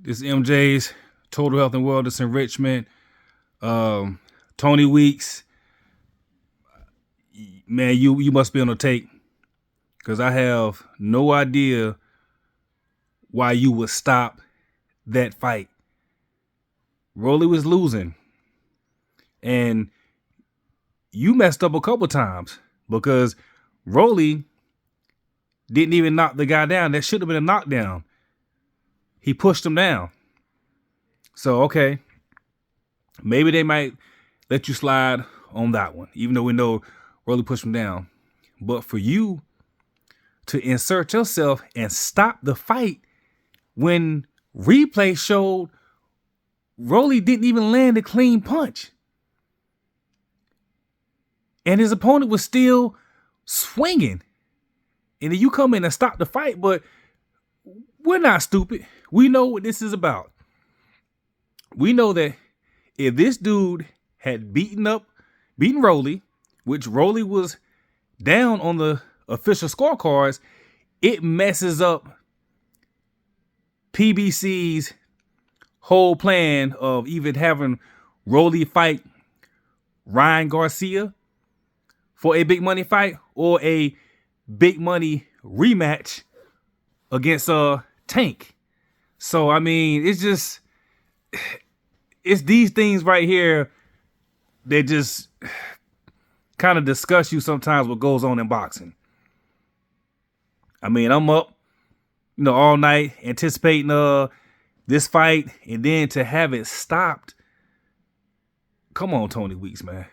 This is MJ's Total Health and Wellness Enrichment. Tony Weeks, man, you must be on the take because I have no idea why you would stop that fight. Rolly was losing, and you messed up a couple times because Rolly didn't even knock the guy down. That should have been a knockdown. He pushed him down. So, okay, maybe they might let you slide on that one, even though we know Rolly pushed him down. But for you to insert yourself and stop the fight when replay showed Rolly didn't even land a clean punch. And his opponent was still swinging. And then you come in and stop the fight, but we're not stupid. We know what this is about. We know that if this dude had beaten Rolly, which Rolly was down on the official scorecards, it messes up PBC's whole plan of even having Rolly fight Ryan Garcia for a big money fight or a big money rematch against Tank. So I mean, it's these things right here that just kind of disgust you sometimes what goes on in boxing. I mean, I'm up, all night anticipating this fight, and then to have it stopped. Come on, Tony Weeks, man.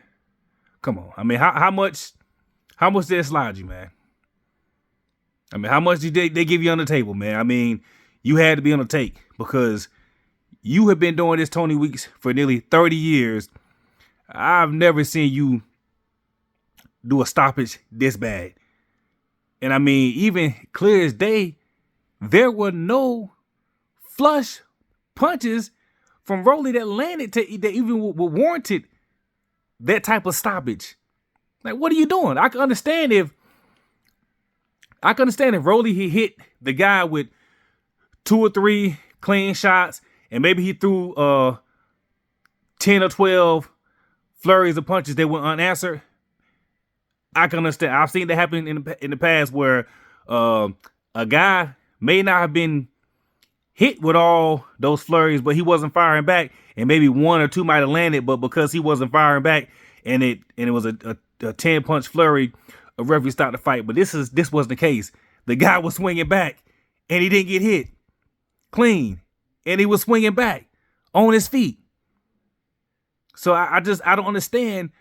Come on. I mean, how much did they slide you, man? I mean, how much did they give you on the table, man? I mean, you had to be on the take because you have been doing this, Tony Weeks, for nearly 30 years. I've never seen you do a stoppage this bad. And I mean, even clear as day, there were no flush punches from Rolly that landed that even warranted that type of stoppage. Like, what are you doing? I can understand if Rolly he hit the guy with 2 or 3 clean shots, and maybe he threw 10 or 12 flurries of punches that went unanswered. I can understand. I've seen that happen in the past where a guy may not have been hit with all those flurries, but he wasn't firing back, and maybe 1 or 2 might have landed, but because he wasn't firing back, and it was a 10-punch flurry, a referee stopped the fight. But this wasn't the case. The guy was swinging back, and he didn't get hit clean, and he was swinging back on his feet. So I don't understand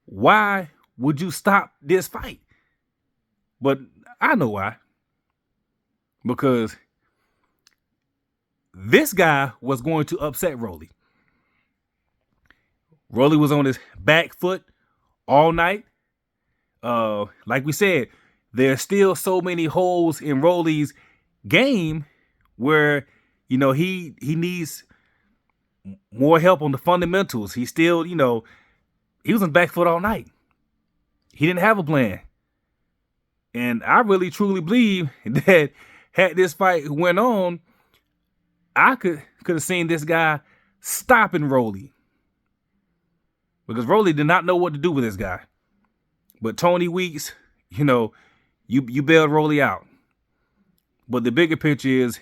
why would you stop this fight? But I know why. Because this guy was going to upset Rolly. Rolly was on his back foot all night. Like we said, there's still so many holes in Rolly's game where, he needs more help on the fundamentals. He still, he was on back foot all night. He didn't have a plan. And I really truly believe that had this fight went on, I could have seen this guy stopping Rolly. Because Rolly did not know what to do with this guy. But Tony Weeks, you bailed Rolly out. But the bigger picture is,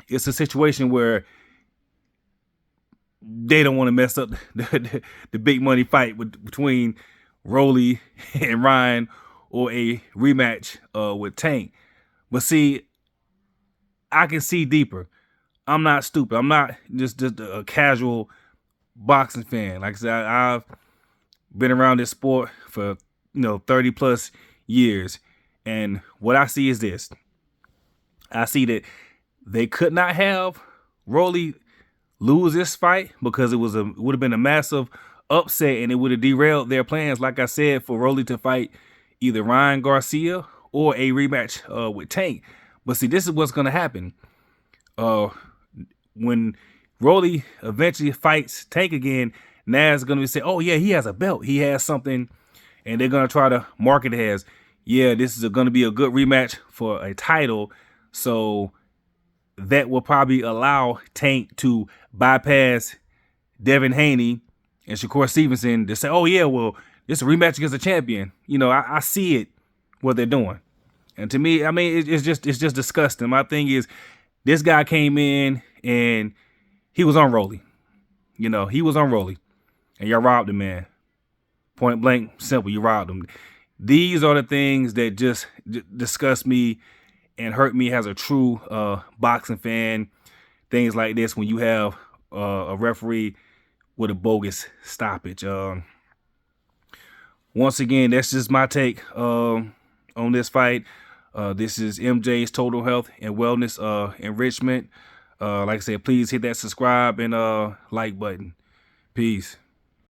it's a situation where they don't want to mess up the big money fight between Rolly and Ryan or a rematch with Tank. But see, I can see deeper. I'm not stupid. I'm not just a casual boxing fan. Like I said, I've been around this sport for 30 plus years, and what I see is this. I see that they could not have Rolly lose this fight because it would have been a massive upset, and it would have derailed their plans, like I said, for Rolly to fight either Ryan Garcia or a rematch with Tank. But see, this is what's going to happen. When Rolly eventually fights Tank again, now it's going to say, oh yeah, he has a belt. He has something, and they're going to try to market it as, 'This is going to be a good rematch for a title. So, you know, he has something, and they're going to try to market it as, 'This is going to be a good rematch for a title. So, you know, he has something, and they're going to try to market it as, 'This is going to be a good rematch for a title. So, you know, he has something, and they're going to try to market it as, 'This is going to be a good rematch for a title. So, that will probably allow Tank to bypass Devin Haney and Shakur Stevenson to say, oh, yeah, well, it's a rematch against the champion. You know, I see it, what they're doing. And to me, I mean, it's just disgusting. My thing is, this guy came in and he was unruly. You know, he was unruly. And y'all robbed him, man. Point blank, simple, you robbed him. These are the things that just disgust me and hurt me as a true boxing fan. Things like this when you have a referee with a bogus stoppage. Once again, that's just my take on this fight. This is MJ's Total Health and Wellness Enrichment. Like I said, please hit that subscribe and like button. Peace.